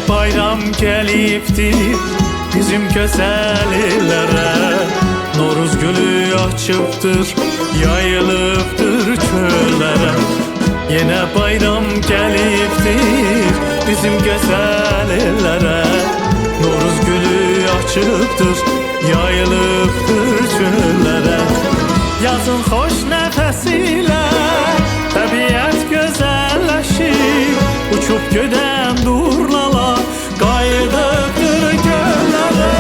bayram gəlibdir bizim gözəl illərə. Noruz gülü açıbdır, yayılıbdır çöllərə. Yenə bayram gəlibdir bizim gözəl illərə. Noruz gülü açıbdır, yayılıbdır çöllərə. Yazın xoş nəfəsilə təbiət gözəlləşir, uçub gedən durnalar qayıdıbdır göllərə.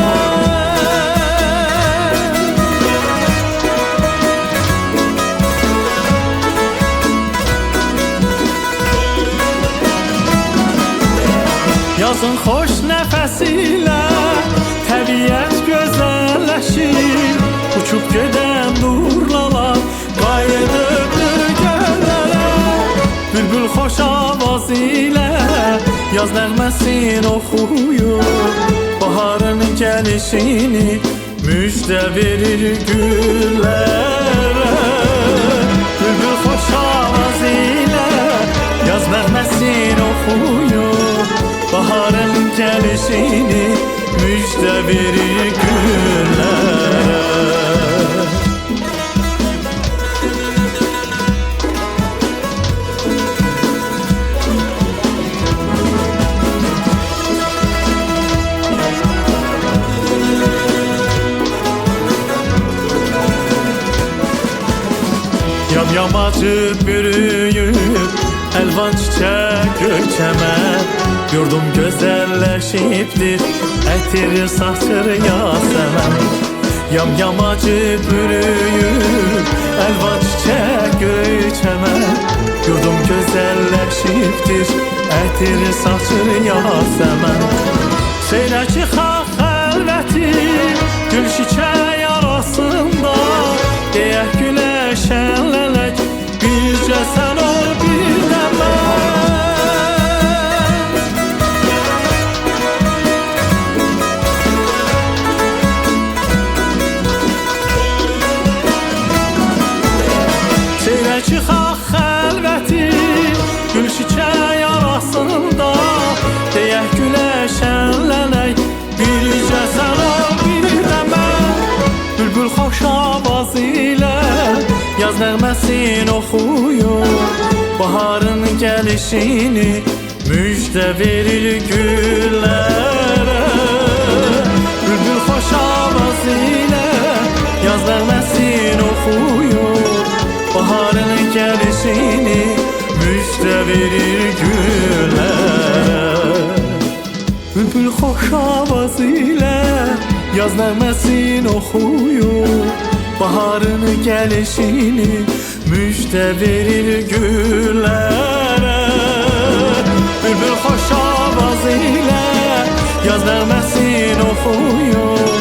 Yazın xoş nəfəsilə təbiət gözəlləşir, uçub gedən durnalar qayıdıbdır göllərə. Bülbül xoş avaz ilə yaz nəğməsini oxuyur, baharın gəlişini müjdə verir güllərə. Bülbül xoş avaz ilə yaz nəğməsini oxuyur, baharın gəlişini müjdə verir güllərə. Yamacı bürüyüb, əlvan çiçək ölkəmə. Yurdum gözəlləşibdir, ətir saçır yasəmən. Yamacı bürüyüb, əlvan çiçək ölkəmə. Yurdum gözəlləşibdir, ətir saçır yasəmən. Seyrəki xalq xəlvəti, gül çiçək arasında, deyək güləşənlələk, bircə sən ol, bir də mən. Seyrəki xalq xəlvəti, gül çiçək arasında, deyək güləşənlələk, bircə sən ol, bir də mən. Bülbül xoş avaz ilə yaz nəğməsini oxuyur, baharın gəlişini müjdə verir güllərə. Bülbül xoş avaz ilə yaz nəğməsini oxuyur, baharın gəlişini müjdə verir güllərə. Bülbül xoş avaz ilə yaz nəğməsini oxuyur, baharın gəlişini müjdə verir güllərə. Bülbül xoş avaz ilə yaz nəğməsini oxuyur,